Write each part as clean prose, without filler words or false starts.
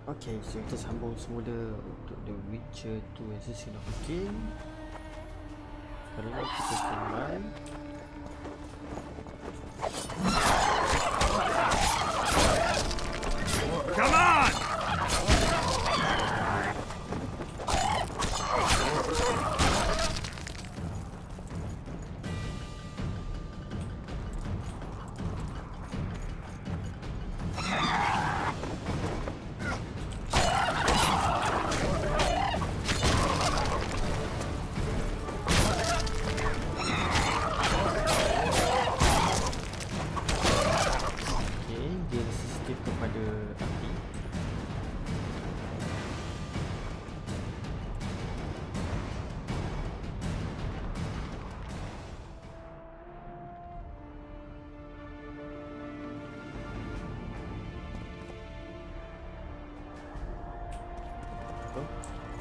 Okay, so kita sambung semula untuk The Witcher 2 Assassin of the King. Kalau kita standby. Come on!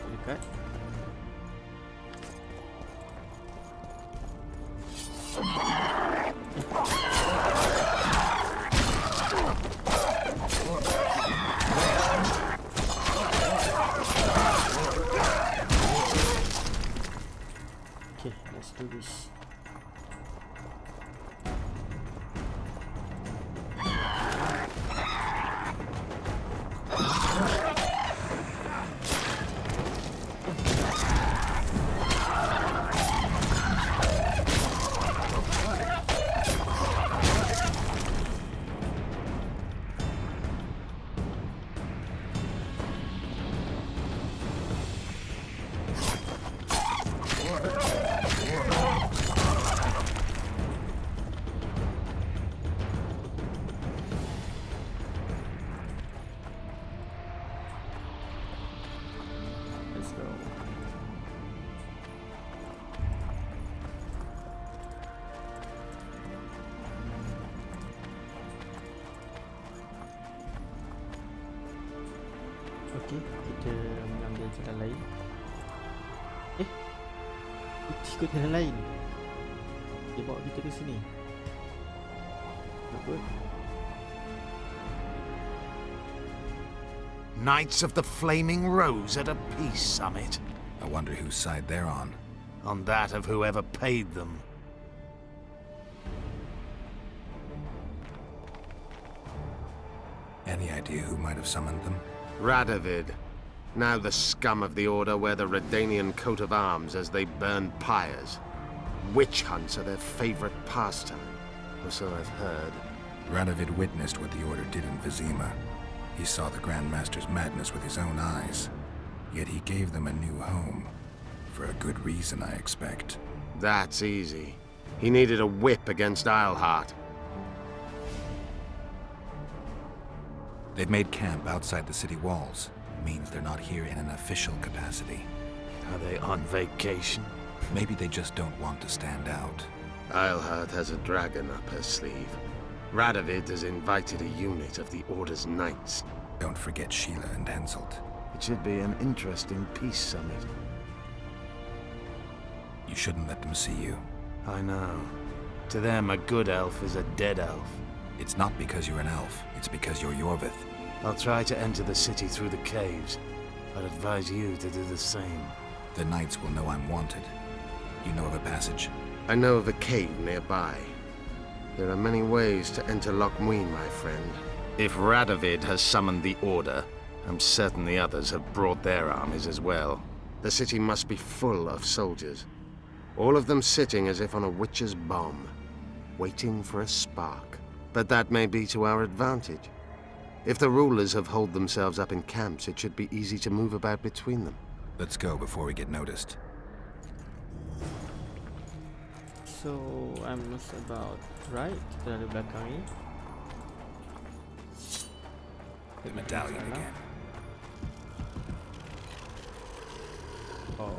Dekat. Okay, let's do this. Okey, kita mengambil jalan lain. Kita ikut jalan lain. Dia bawa kita ke sini. Apa? Knights of the Flaming Rose at a peace summit. I wonder whose side they're on. On that of whoever paid them. Any idea who might have summoned them? Radovid. Now the scum of the Order wear the Redanian coat of arms as they burn pyres. Witch hunts are their favorite pastime, or so I've heard. Radovid witnessed what the Order did in Vizima. He saw the Grand Master's madness with his own eyes. Yet he gave them a new home. For a good reason, I expect. That's easy. He needed a whip against Isleheart. They've made camp outside the city walls. Means they're not here in an official capacity. Are they on vacation? Maybe they just don't want to stand out. Isleheart has a dragon up her sleeve. Radovid has invited a unit of the Order's knights. Don't forget Sheila and Henselt. It should be an interesting peace summit. You shouldn't let them see you. I know. To them, a good elf is a dead elf. It's not because you're an elf, it's because you're Yorvith. I'll try to enter the city through the caves. I'd advise you to do the same. The knights will know I'm wanted. You know of a passage? I know of a cave nearby. There are many ways to enter Loch Muin, my friend. If Radovid has summoned the Order, I'm certain the others have brought their armies as well. The city must be full of soldiers. All of them sitting as if on a witch's bomb, waiting for a spark. But that may be to our advantage. If the rulers have holed themselves up in camps, it should be easy to move about between them. Let's go before we get noticed. So, I'm not about right. Kita ada belakang ni. The medallion again. Oh.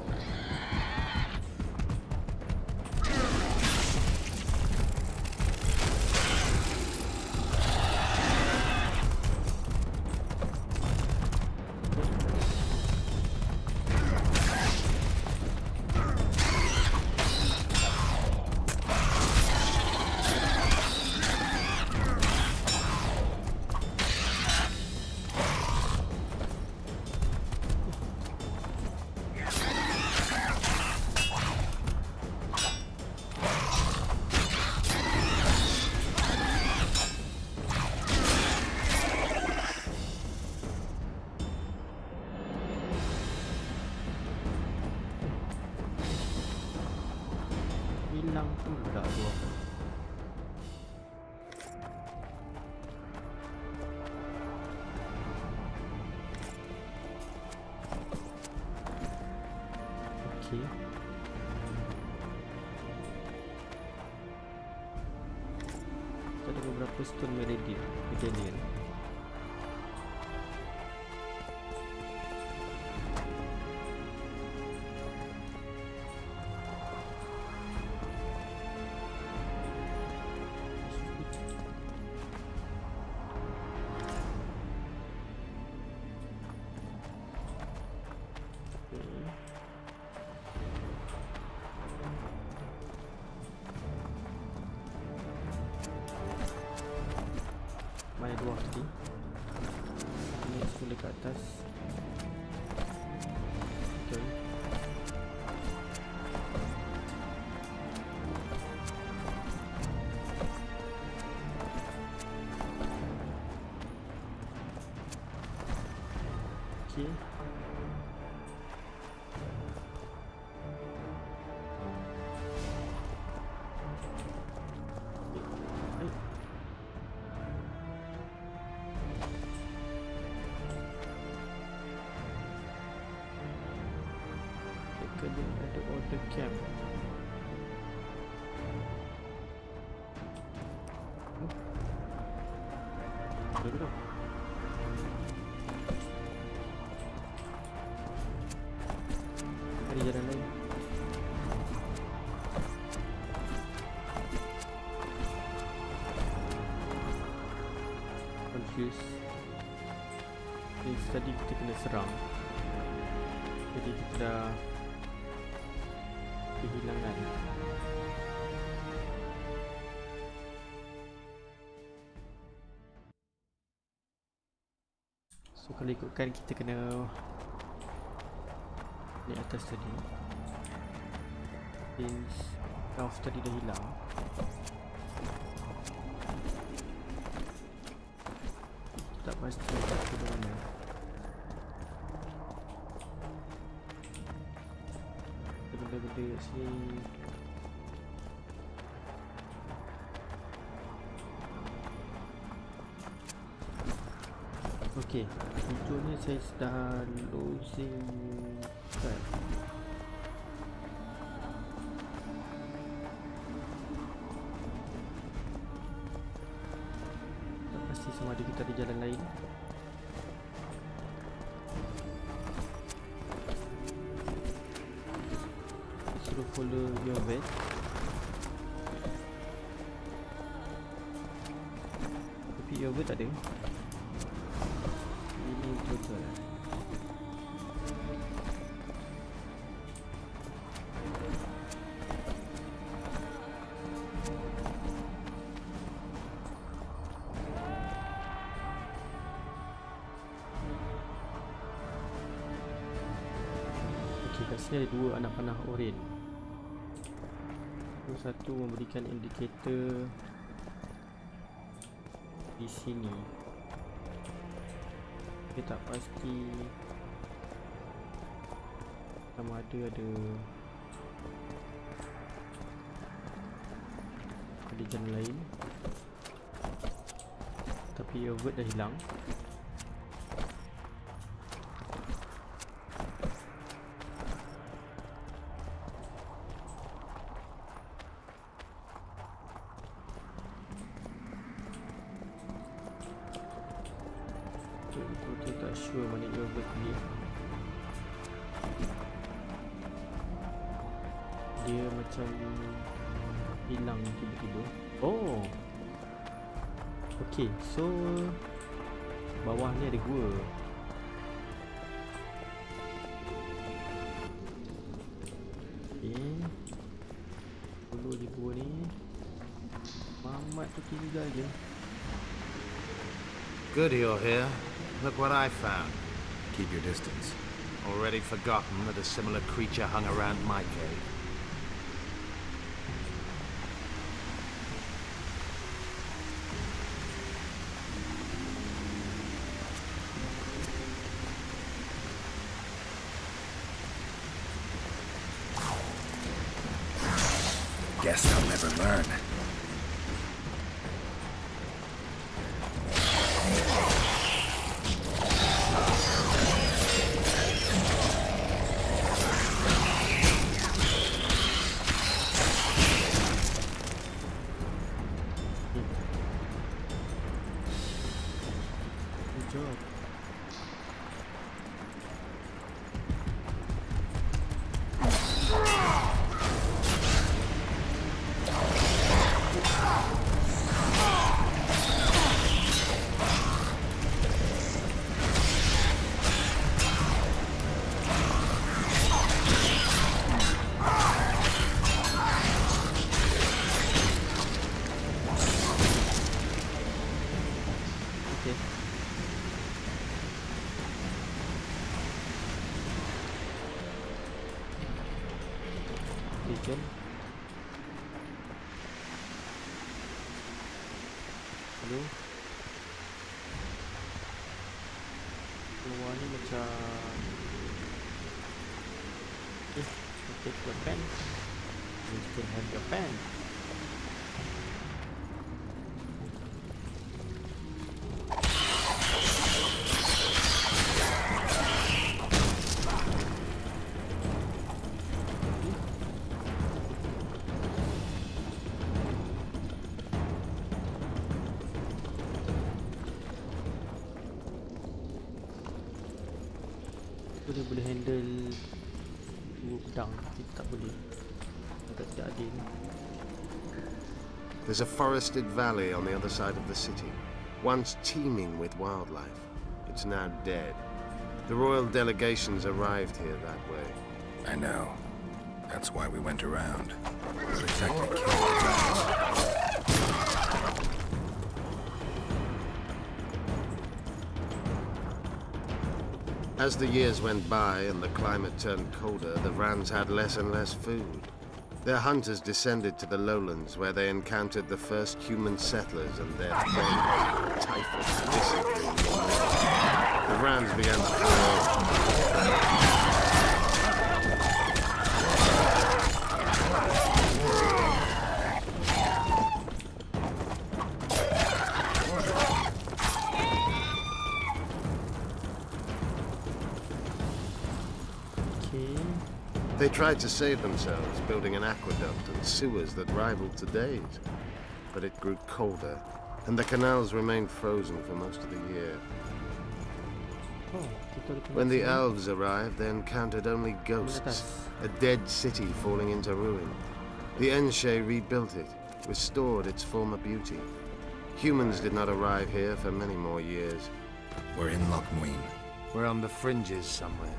Tak dua. Okey. Kita ada beberapa stone medallion. Mana dua tadi? Ini sudah ke atas. Betul. Okey. Kena ada order camp. Duduk. Cari jalan lain. Confused. Tadi kita kena serang. Jadi kita dah kehilangan. So kalau ikutkan kita kena naik atas tadi. Since elf tadi dah hilang. Tak pasti tak ke mana. Benda-benda kat sini. Okey, tujuannya saya dah losing kan. Tak pasti sama ada kita ada jalan lain. Follow your way. Tapi your way tak ada. Ini betul. Okey, kat sini ada dua anak panah oren. Satu memberikan indikator di sini. Kita tak pasti sama ada jalan lain. Tapi overt dah hilang. Kita tak sure mana overt ni. Dia macam hilang tiba-tiba. Oh, okay, so bawah ni ada gua. Okay, dulu je gua ni. Mamat tu tinggal je. Good you're here. Look what I found. Keep your distance. Already forgotten that a similar creature hung around my cave. Guess they'll never learn. Good job. Okay. Jom. Hello. Keluar ni macam take your pen. You still have your pen. Dia boleh handle dua pedang, tapi tak boleh. Agak tidak adil. There's a forested valley on the other side of the city, once teeming with wildlife. It's now dead. The royal delegations arrived here that way. I know. That's why we went around. What exactly killed the giants? As the years went by and the climate turned colder, the Vrans had less and less food. Their hunters descended to the lowlands, where they encountered the first human settlers and their plagues, typhus, dysentery. The Vrans began to fall. They tried to save themselves, building an aqueduct and sewers that rivaled today's. But it grew colder, and the canals remained frozen for most of the year. When the elves arrived, they encountered only ghosts, a dead city falling into ruin. The Enshe rebuilt it, restored its former beauty. Humans did not arrive here for many more years. We're in Loch Muin. We're on the fringes somewhere.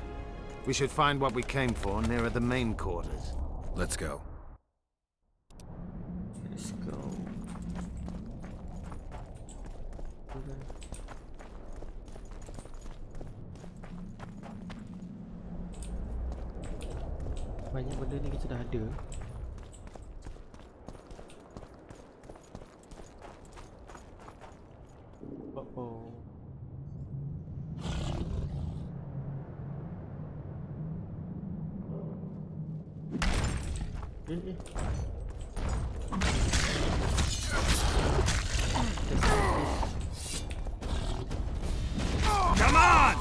We should find what we came for nearer the main quarters. Let's go. Let's go. Banyak benda ni kita dah ada. Oh. Come on!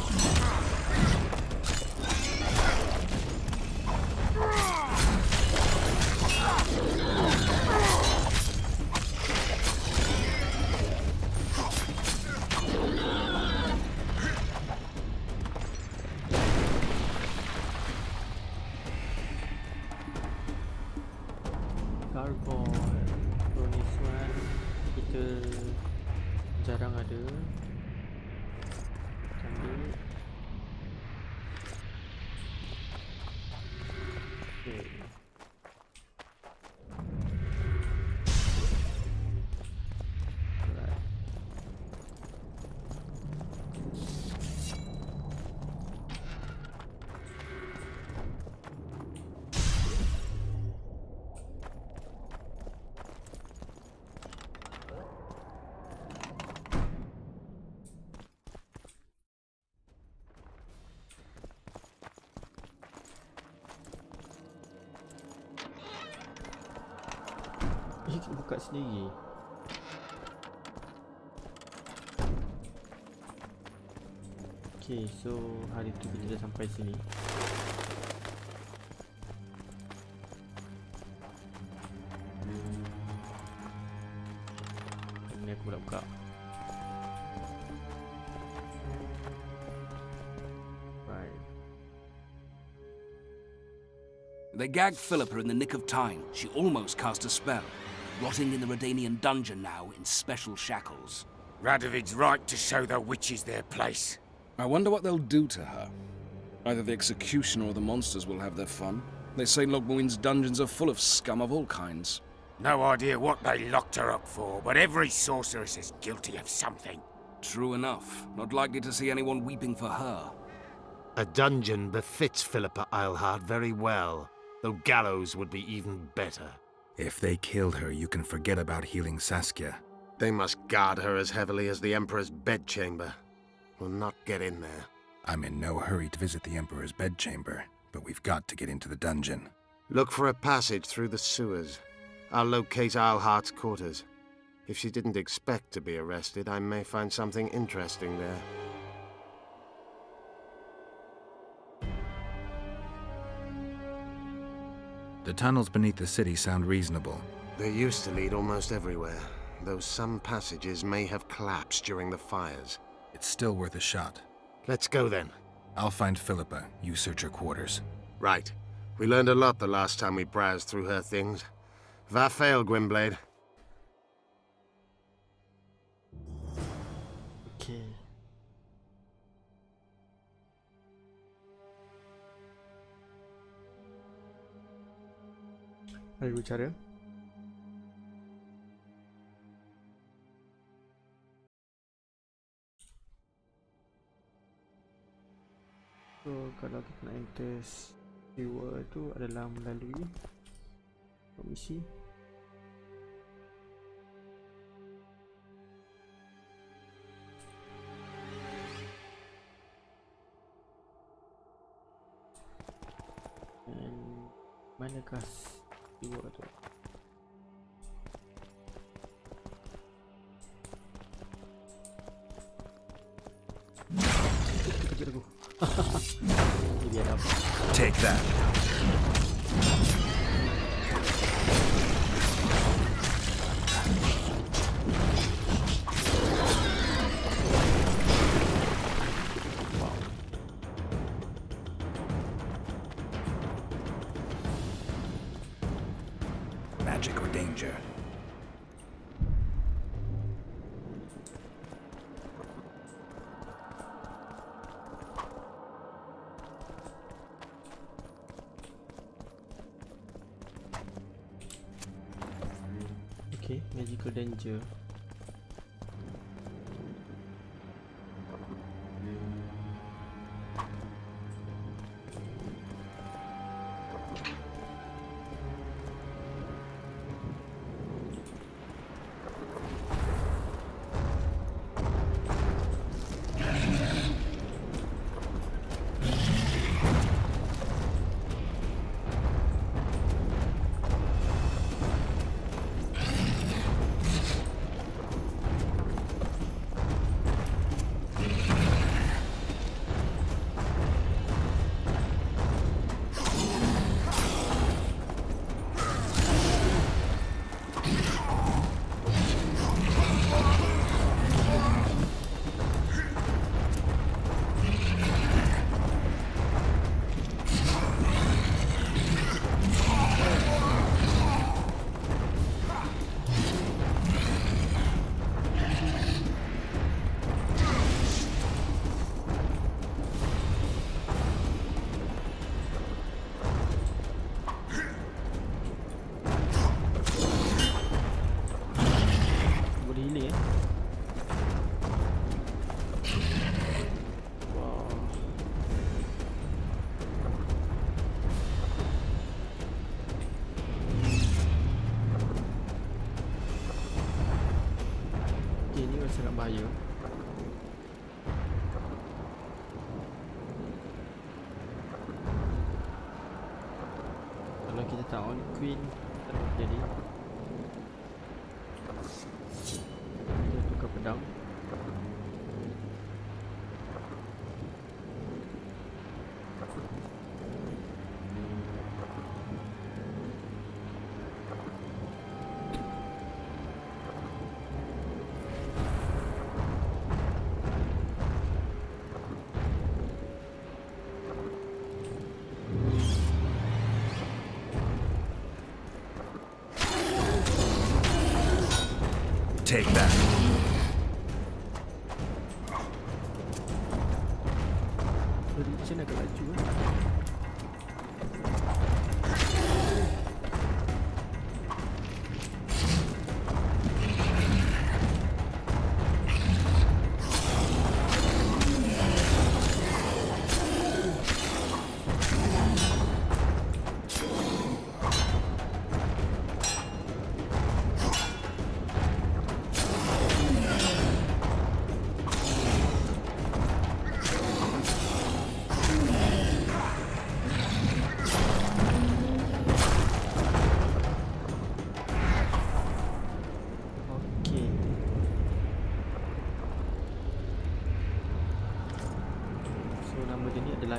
Kita jarang ada. Ambil. dia buka sendiri. Okay, so hari tu kita dah sampai sini. Ini aku nak buka. Right. They gagged Philippa in the nick of time. She almost cast a spell, rotting in the Redanian dungeon now in special shackles. Radovid's right to show the witches their place. I wonder what they'll do to her. Either the executioner or the monsters will have their fun. They say Logmuin's dungeons are full of scum of all kinds. No idea what they locked her up for, but every sorceress is guilty of something. True enough. Not likely to see anyone weeping for her. A dungeon befits Philippa Eilhart very well, though gallows would be even better. If they killed her, you can forget about healing Saskia. They must guard her as heavily as the Emperor's bedchamber. We'll not get in there. I'm in no hurry to visit the Emperor's bedchamber, but we've got to get into the dungeon. Look for a passage through the sewers. I'll locate Eilhart's quarters. If she didn't expect to be arrested, I may find something interesting there. The tunnels beneath the city sound reasonable. They used to lead almost everywhere, though some passages may have collapsed during the fires. It's still worth a shot. Let's go then. I'll find Philippa. You search her quarters. Right. We learned a lot the last time we browsed through her things. Va fail, Gwynblade. Okay. Ada dua cara. So kalau kita nak enter sewer tu adalah melalui komisi. Dan manakah sewer tu? Kejut aku. Ini dia dapat. Take that. Magic or danger? Okay, magical danger. Sangat bahaya. Kalau kita tak on queen, tak jadi. Take that. Macam agak laju kan?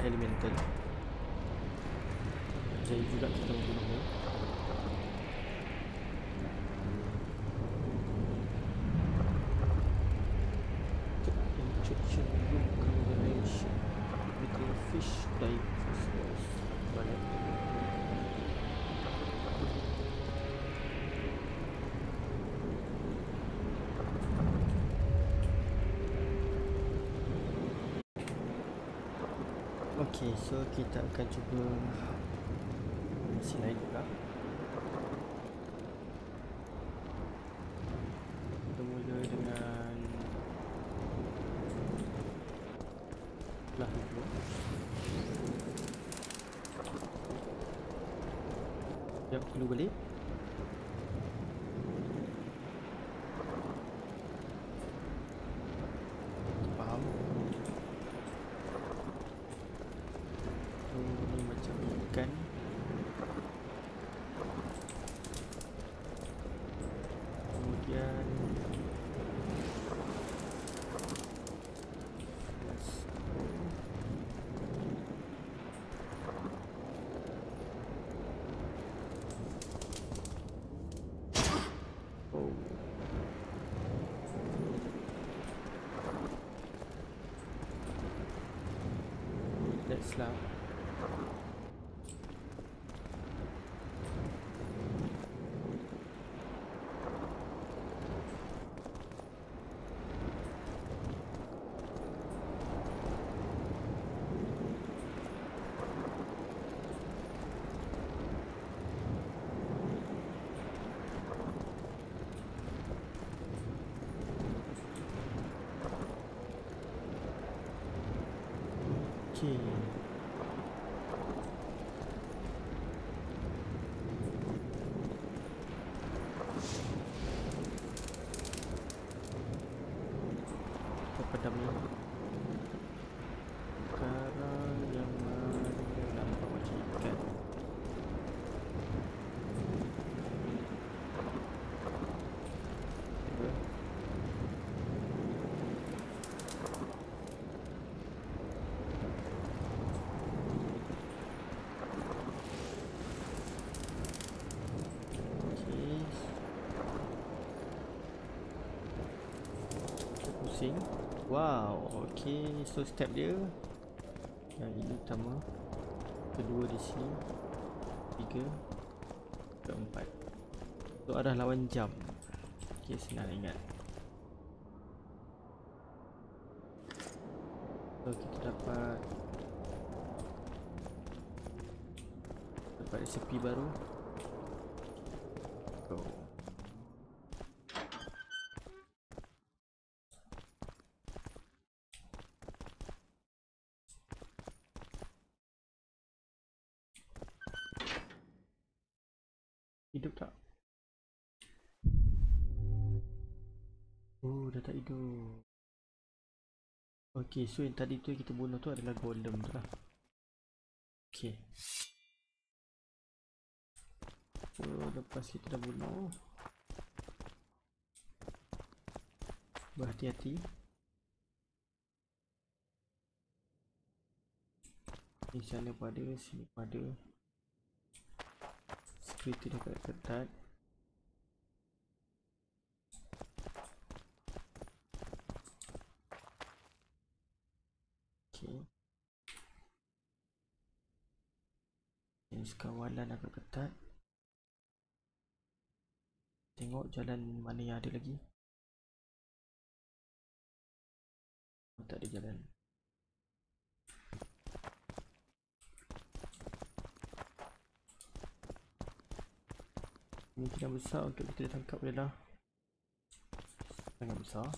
Elemental. Jadi juga kita menggunakan injection room combination with fish dive phosphorus. Okay, so kita akan cuba misi lain juga. Kita mula dengan belah dulu. Sekejap dulu balik. Faham? Ini macam ikan. Kemudian let's lah. Okay. Padam ni. Sekarang yang mana nampak macam ikan. Pusing. Wow, okay. So step dia yang ini pertama, kedua di sini, tiga, keempat. So arah lawan jam. Okay, senang ingat. So kita dapat resepi baru. Go. Hidup tak? Oh, dah tak hidup. Okay, so yang tadi tu yang kita bunuh tu adalah golem tu lah. Okay. So, lepas kita dah bunuh, berhati-hati. Di sana pada, sini pada. Security dah ketat. Okay. Jenis kawalan agak ketat. Tengok jalan mana yang ada lagi. Tak ada jalan. Kemungkinan besar untuk kita tangkap adalah sangat besar.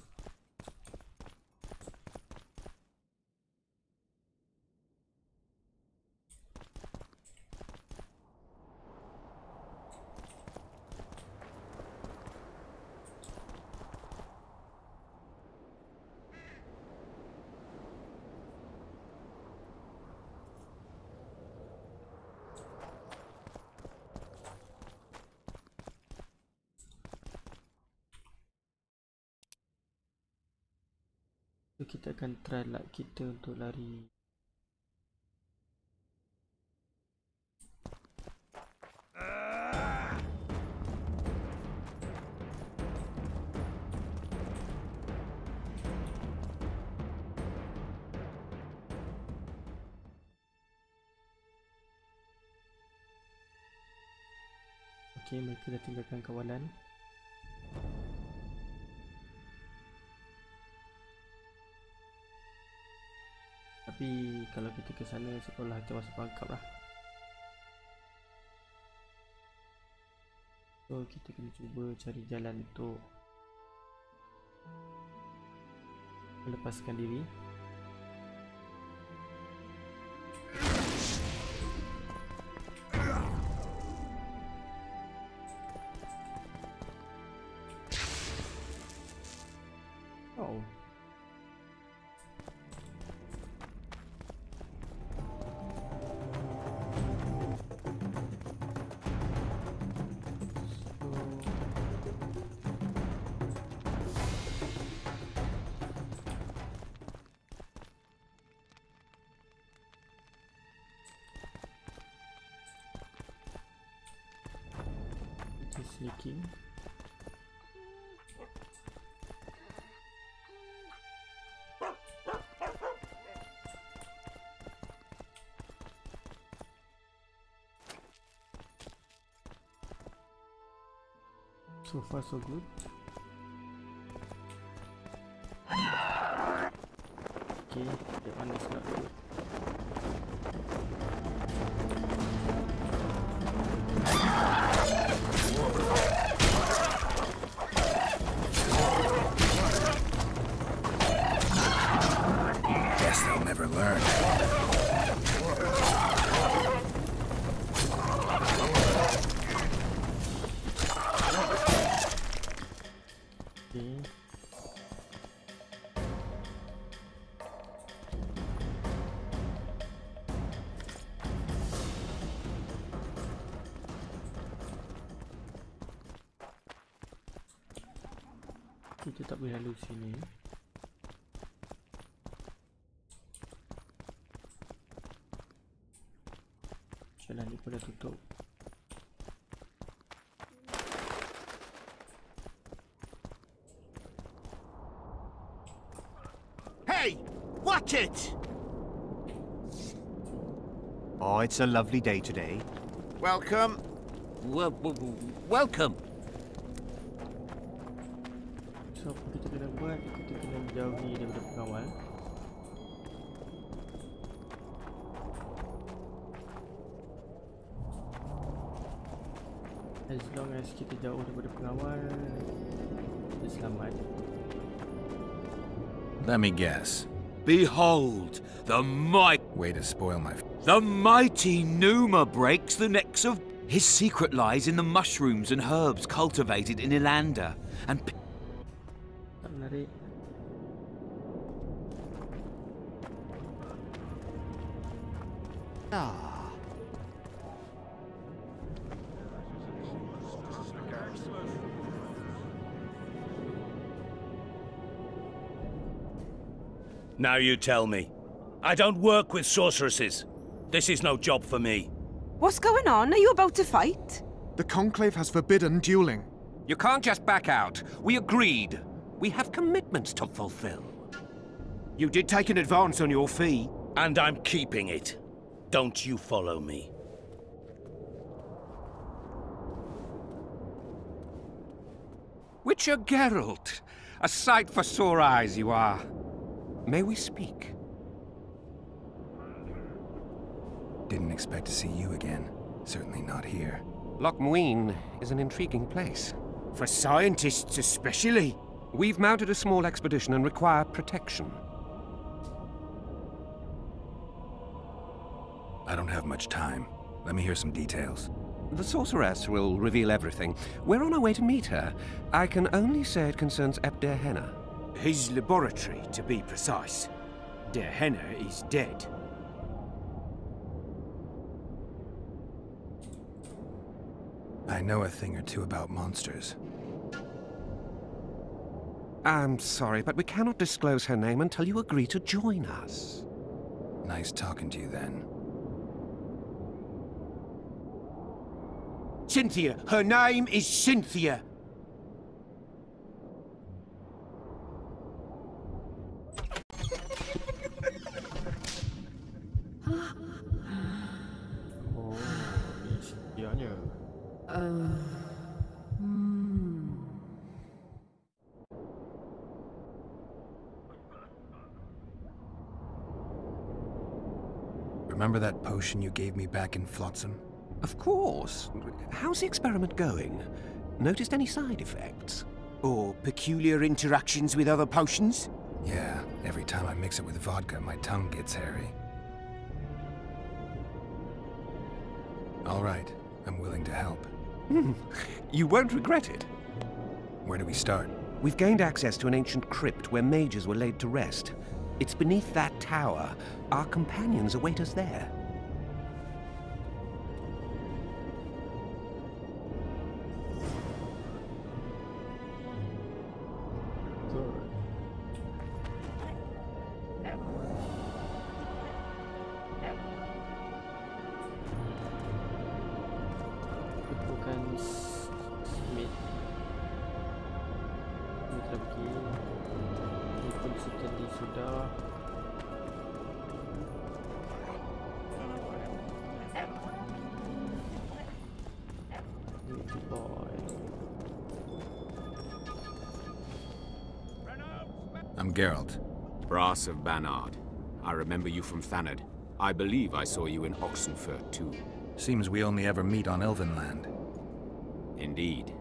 So kita akan try luck kita untuk lari. Okay, mereka dah tinggalkan kawalan. Tapi kalau kita ke sana seolah kita masuk perangkap lah. So kita kena cuba cari jalan untuk melepaskan diri. Oh. Leaking. So far so good. Okay, that one is not good. Guess they'll never learn. Okay. Kita tak boleh lalu sini. Jalan ni pun dah tutup. Hey! Watch it! Oh, it's a lovely day today. Welcome. Welcome. So apa kita kena buat? Kita kena menjauhi daripada pengawal. As long as kita jauh daripada pengawal, kita selamat. Let me guess. Behold, the Way to spoil my... mighty Numa breaks the necks of... His secret lies in the mushrooms and herbs cultivated in Ilanda, and... Tak menarik. Now you tell me. I don't work with sorceresses. This is no job for me. What's going on? Are you about to fight? The Conclave has forbidden dueling. You can't just back out. We agreed. We have commitments to fulfill. You did take an advance on your fee. And I'm keeping it. Don't you follow me. Witcher Geralt. A sight for sore eyes you are. May we speak? Didn't expect to see you again. Certainly not here. Loch Muin is an intriguing place. For scientists especially. We've mounted a small expedition and require protection. I don't have much time. Let me hear some details. The sorceress will reveal everything. We're on our way to meet her. I can only say it concerns Ebder Henna. His laboratory, to be precise. Der Henna is dead. I know a thing or two about monsters. I'm sorry, but we cannot disclose her name until you agree to join us. Nice talking to you then. Cynthia. Her name is Cynthia. Oh, yes, dianya. Remember that potion you gave me back in Flotsam? Of course. How's the experiment going? Noticed any side effects? Or peculiar interactions with other potions? Yeah, every time I mix it with vodka, my tongue gets hairy. All right, I'm willing to help. You won't regret it. Where do we start? We've gained access to an ancient crypt where mages were laid to rest. It's beneath that tower. Our companions await us there. I'm Geralt. Brass of Banard. I remember you from Thanad. I believe I saw you in Oxenfurt too. Seems we only ever meet on Elvenland. Indeed.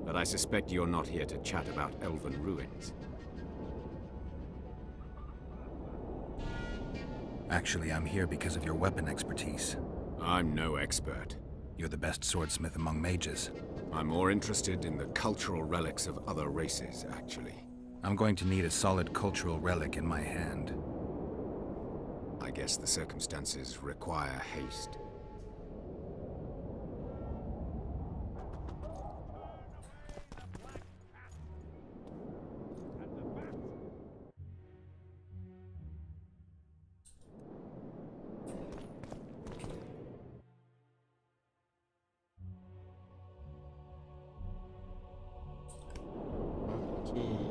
But I suspect you're not here to chat about elven ruins. Actually, I'm here because of your weapon expertise. I'm no expert. You're the best swordsmith among mages. I'm more interested in the cultural relics of other races, actually. I'm going to need a solid cultural relic in my hand. I guess the circumstances require haste.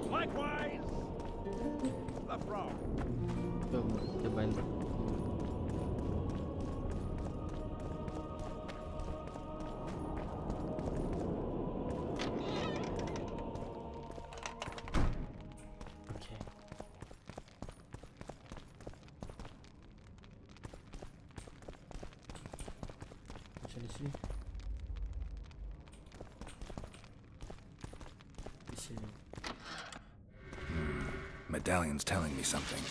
Likewise, the frog. Jom kita bantu. Okay. Macam di sini. Di sini. Medallion's telling me something.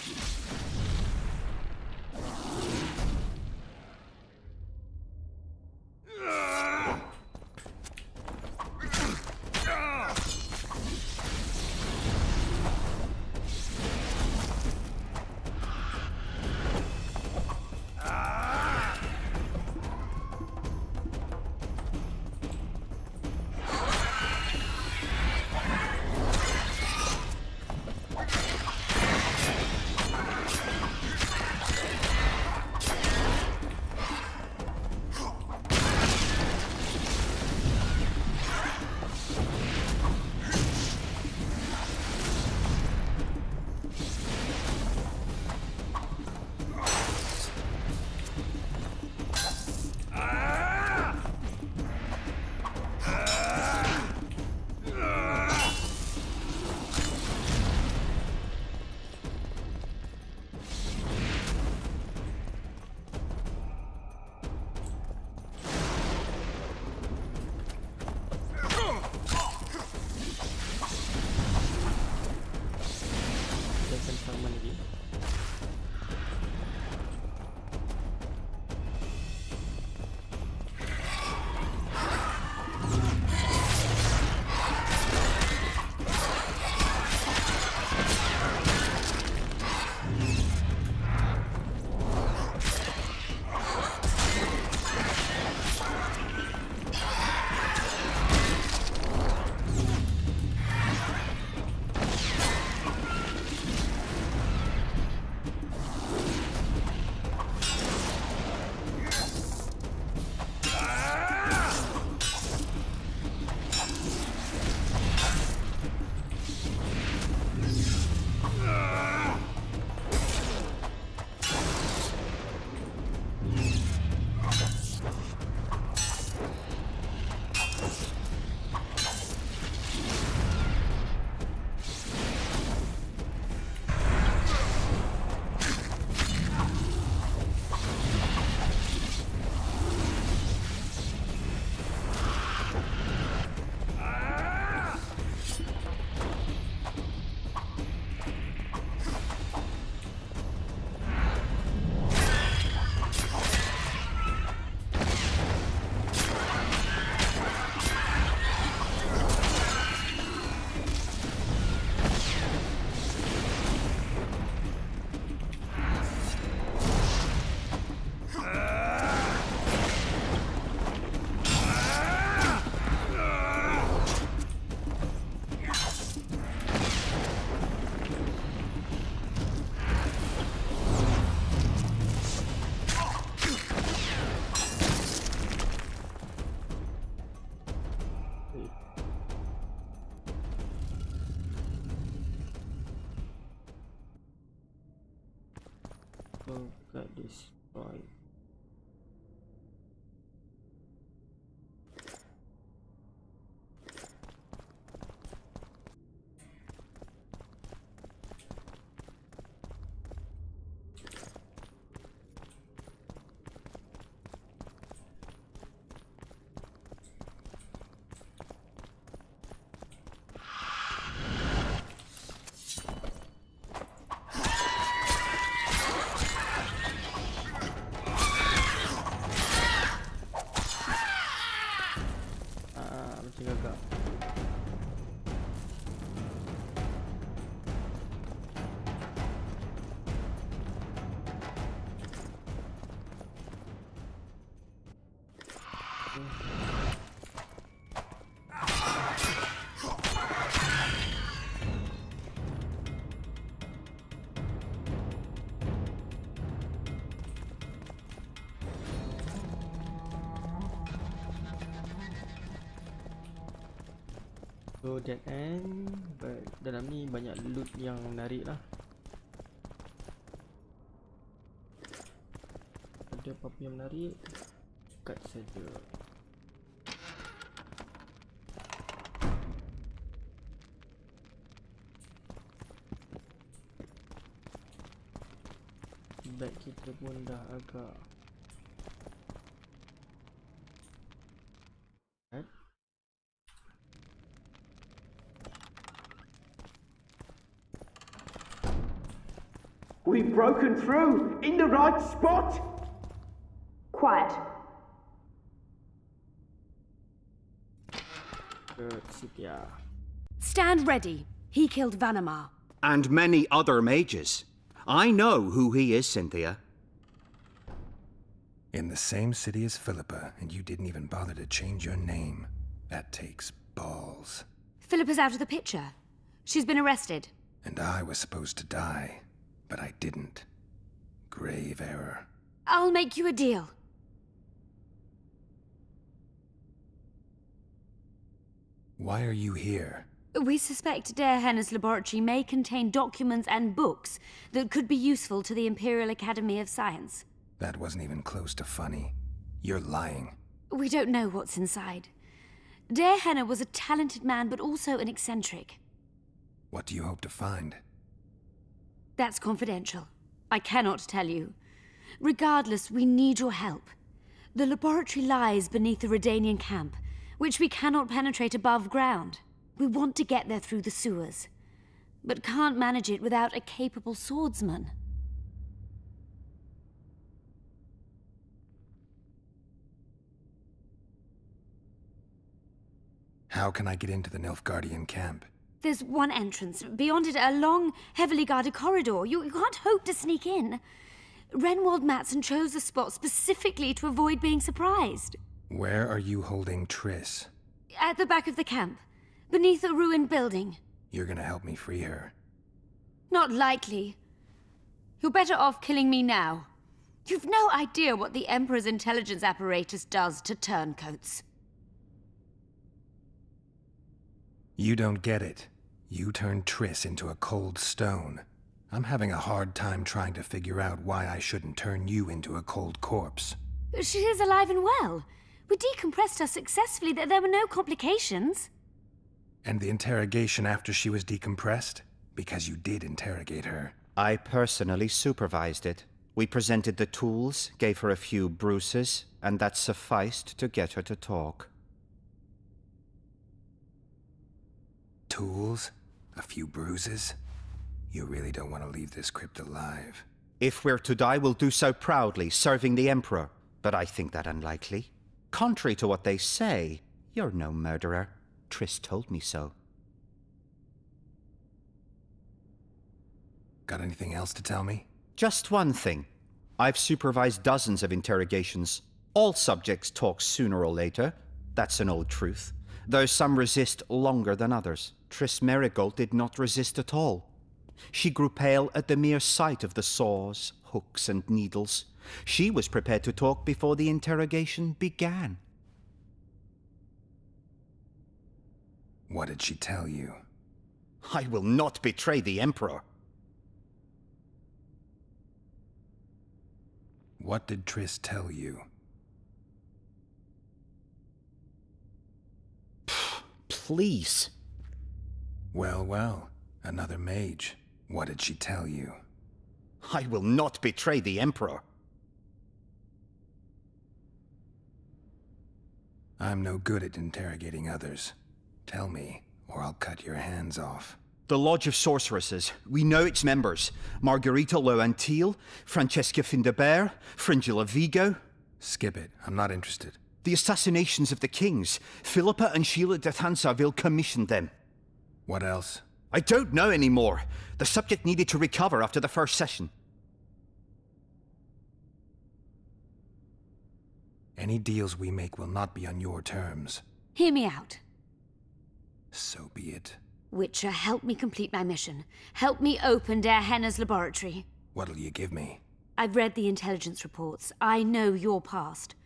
got this right. Gagak. So dead end, but dalam ni banyak loot yang menarik lah. Ada apa-apa yang menarik? Cut saja. Bag kita pun dah agak We've broken through! In the right spot! Quiet. Good, Cynthia. Stand ready. He killed Vanamar. And many other mages. I know who he is, Cynthia. In the same city as Philippa, and you didn't even bother to change your name. That takes balls. Philippa's out of the picture. She's been arrested. And I was supposed to die, but I didn't. Grave error. I'll make you a deal. Why are you here? We suspect Der Henner's laboratory may contain documents and books that could be useful to the Imperial Academy of Science. That wasn't even close to funny. You're lying. We don't know what's inside. Der Henner was a talented man, but also an eccentric. What do you hope to find? That's confidential. I cannot tell you. Regardless, we need your help. The laboratory lies beneath the Redanian camp, which we cannot penetrate above ground. We want to get there through the sewers, but can't manage it without a capable swordsman. How can I get into the Nilfgaardian camp? There's one entrance. Beyond it, a long, heavily guarded corridor. You can't hope to sneak in. Renwald Matson chose the spot specifically to avoid being surprised. Where are you holding Triss? At the back of the camp, beneath a ruined building. You're gonna help me free her? Not likely. You're better off killing me now. You've no idea what the Emperor's intelligence apparatus does to turncoats. You don't get it. You turned Triss into a cold stone. I'm having a hard time trying to figure out why I shouldn't turn you into a cold corpse. She is alive and well. We decompressed her successfully. There were no complications. And the interrogation after she was decompressed? Because you did interrogate her. I personally supervised it. We presented the tools, gave her a few bruises, and that sufficed to get her to talk. Tools? A few bruises? You really don't want to leave this crypt alive. If we're to die, we'll do so proudly, serving the Emperor. But I think that unlikely. Contrary to what they say, you're no murderer. Triss told me so. Got anything else to tell me? Just one thing. I've supervised dozens of interrogations. All subjects talk sooner or later. That's an old truth. Though some resist longer than others. Triss Merigold did not resist at all. She grew pale at the mere sight of the saws, hooks, and needles. She was prepared to talk before the interrogation began. What did she tell you? I will not betray the Emperor. What did Triss tell you? Please. Well, well. Another mage. What did she tell you? I will not betray the Emperor. I'm no good at interrogating others. Tell me, or I'll cut your hands off. The Lodge of Sorceresses. We know its members. Margarita Loantil, Francesca Findabert, Fringilla Vigo. Skip it. I'm not interested. The assassinations of the kings. Philippa and Sheila de Thansarville commissioned them. What else? I don't know anymore. The subject needed to recover after the first session. Any deals we make will not be on your terms. Hear me out. So be it. Witcher, help me complete my mission. Help me open Der Henner's laboratory. What'll you give me? I've read the intelligence reports. I know your past.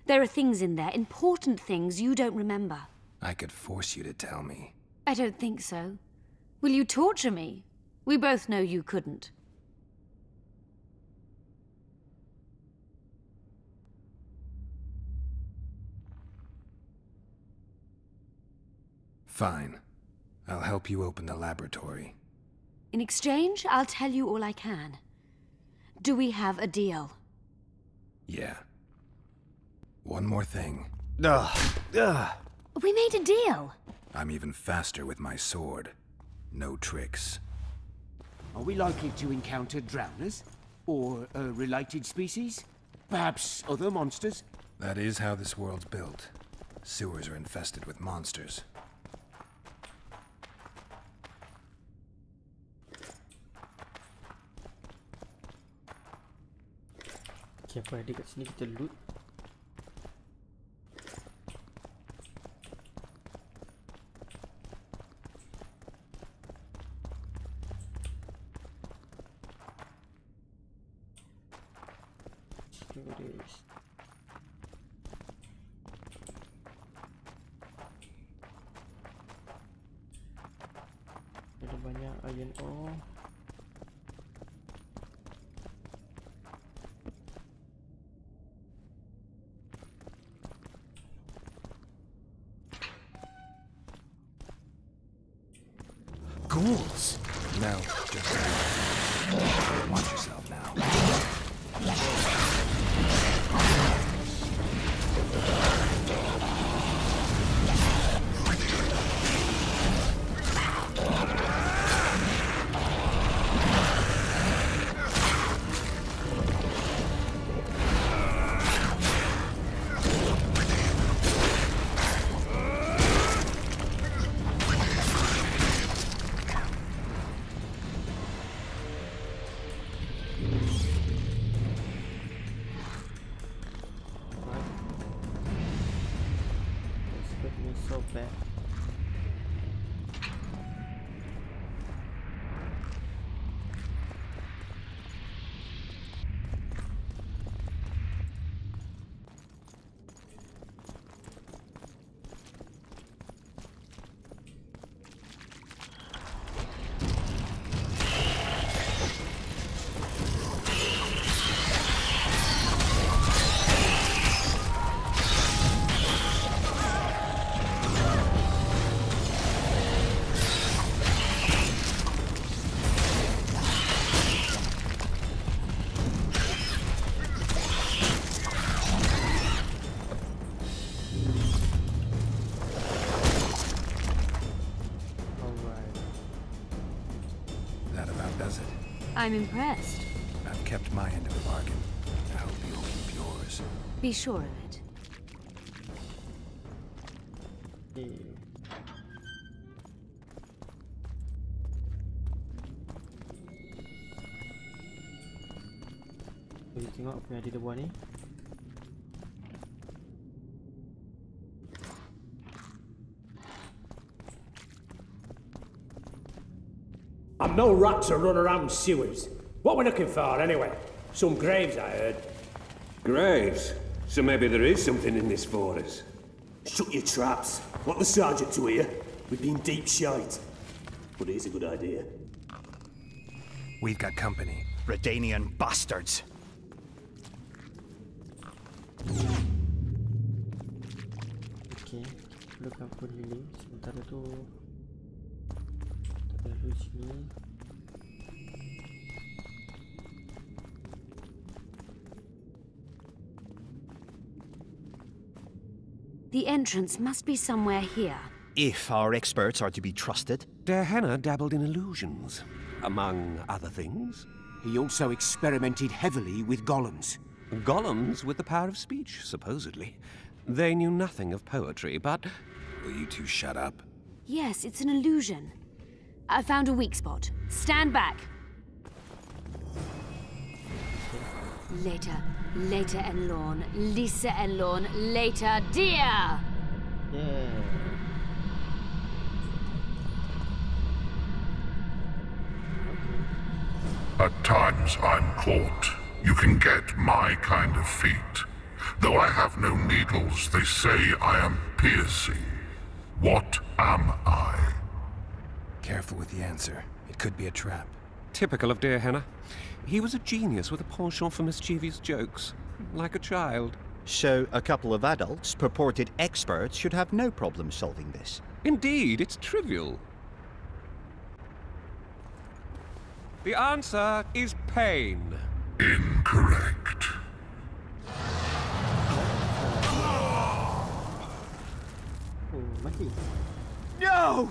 There are things in there, important things you don't remember. I could force you to tell me. I don't think so. Will you torture me? We both know you couldn't. Fine. I'll help you open the laboratory. In exchange, I'll tell you all I can. Do we have a deal? Yeah. One more thing. We made a deal. I'm even faster with my sword. No tricks. Are we likely to encounter drowners? Or a related species? Perhaps other monsters? That is how this world's built. Sewers are infested with monsters. Okay, apa ada kat sini kita loot. Storage. Ada banyak iron ore. Ghouls! No, just watch yourself now. So bad. I'm impressed. I've kept my end of the bargain. I hope you'll keep yours. Be sure of it. Kita tengok apa yang ada di bawah ni. I'm no rat to run around sewers. What we're looking for, anyway? Some graves, I heard. Graves? So maybe there is something in this for us. Shut your traps. Want the sergeant to hear? We've been deep shite. But it is a good idea. We've got company. Redanian bastards. Okay, kita perlukan full healing. Sementara tu kita lalu sini. The entrance must be somewhere here. If our experts are to be trusted. Terkenal dabbled in illusions, among other things. He also experimented heavily with golems. Golems with the power of speech, supposedly. They knew nothing of poetry, but... Will you two shut up? Yes, it's an illusion. I found a weak spot. Stand back. Later, later and lawn, Lisa and lawn, later, dear! Yeah. At times I'm caught. You can get my kind of feat. Though I have no needles, they say I am piercing. What am I? Careful with the answer. It could be a trap. Typical of Terkenal. He was a genius with a penchant for mischievous jokes. Like a child. So, a couple of adults, purported experts, should have no problem solving this. Indeed, it's trivial. The answer is pain. Incorrect. No!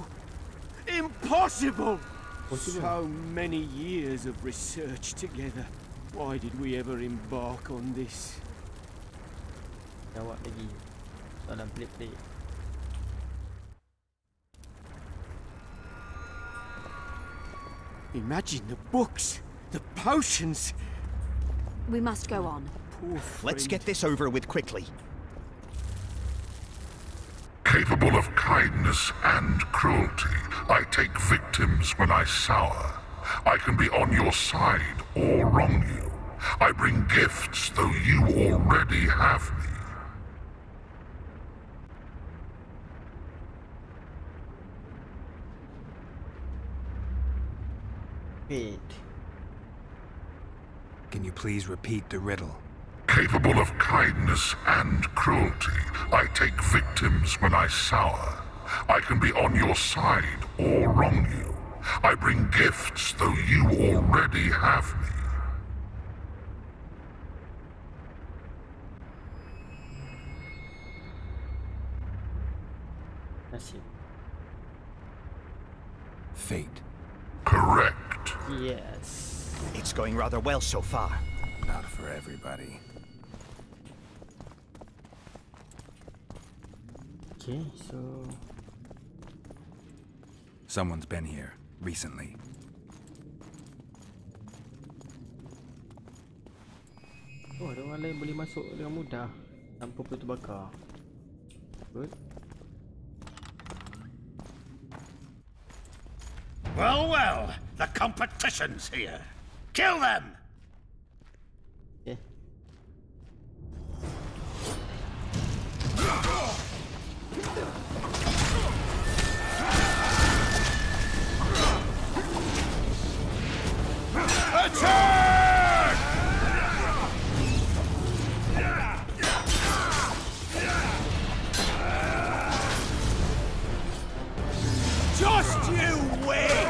Impossible! So many years of research together. Why did we ever embark on this? Jawab lagi. Soalan pelik-pelik. Imagine the books, the potions. We must go on. Poor friend. Let's get this over with quickly. Capable of kindness and cruelty, I take victims when I sour. I can be on your side or wrong you. I bring gifts though you already have me. Wait. Can you please repeat the riddle? Capable of kindness and cruelty, I take victims when I sour. I can be on your side or wrong you. I bring gifts though you already have me. That's it. Fate. Correct. Yes. It's going rather well so far. Not for everybody. Okay, so... Someone's been here, recently. Oh, ada orang lain boleh masuk dengan mudah tanpa perlu terbakar. Good. Well, well, the competition's here. Kill them! Okay. Attack! Just you wait!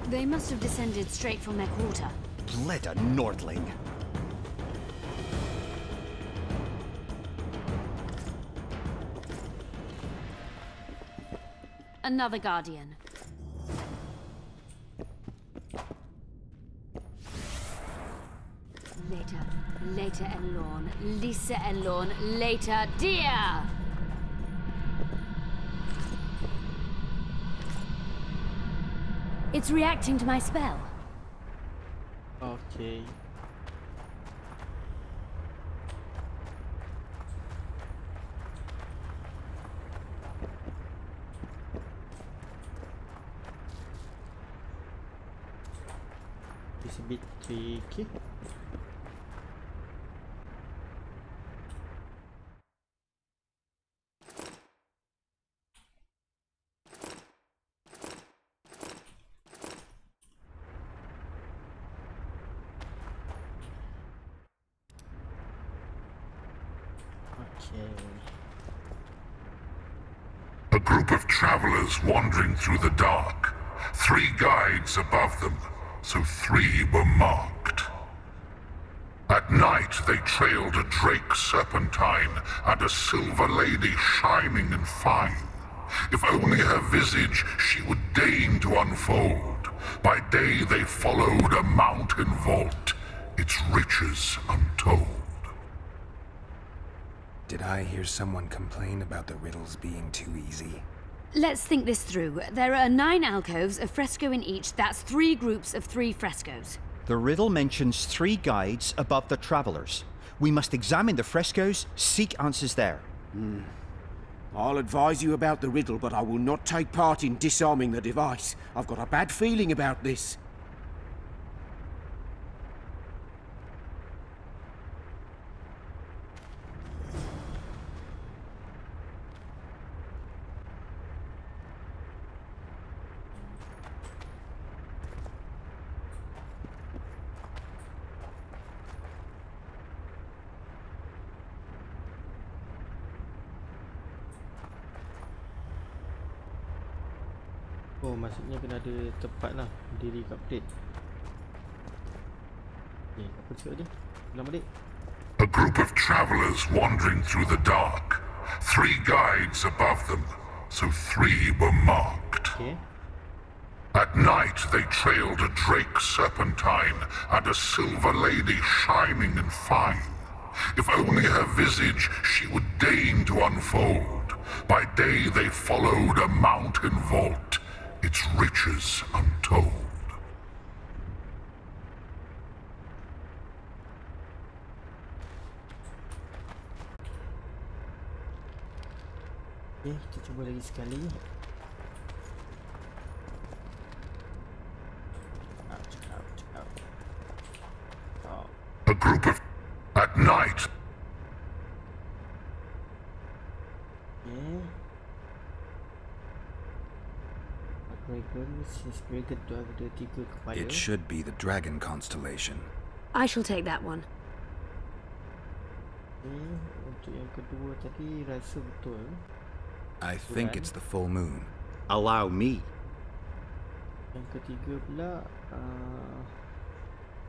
They must have descended straight from their quarter. Bleda Nordling. Another guardian. Later, later and lawn, Lisa and lawn, later, dear! It's reacting to my spell. Okay. is a bit tricky. A group of travelers wandering through the dark. 3 guides above them, so 3 were marked. At night they trailed a drake serpentine and a silver lady shining and fine. If only her visage she would deign to unfold. By day they followed a mountain vault, its riches untold. Did I hear someone complain about the riddles being too easy? Let's think this through. There are 9 alcoves, a fresco in each. That's 3 groups of 3 frescoes. The riddle mentions 3 guides above the travelers. We must examine the frescoes, seek answers there. I'll advise you about the riddle, but I will not take part in disarming the device. I've got a bad feeling about this. Oh, maksudnya kena ada tepat lah diri kat plate. Apa cakap dia? Ulang balik. A group of travelers wandering through the dark. 3 guides above them, so 3 were marked. Okay. At night they trailed a drake serpentine and a silver lady shining and fine. If only her visage she would deign to unfold. By day they followed a mountain vault, its riches untold. Okay, kita cuba lagi sekali. A group of... At night... Okay. It should be the dragon constellation. I shall take that one. Untuk yang kedua tadi rasa betul. I think it's the full moon. Allow me. Yang ketiga pula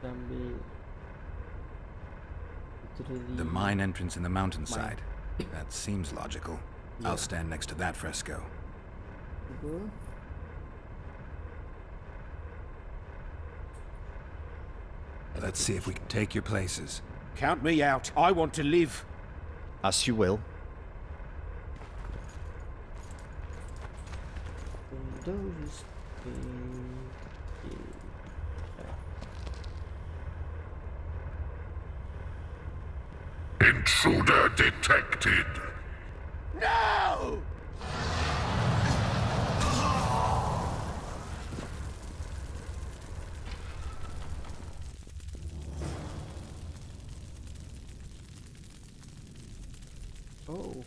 ambil the mine entrance in the mountainside. That seems logical. Yeah. I'll stand next to that fresco. Let's see if we can take your places. Count me out. I want to live. As you will. Intruder detected. No! Oh.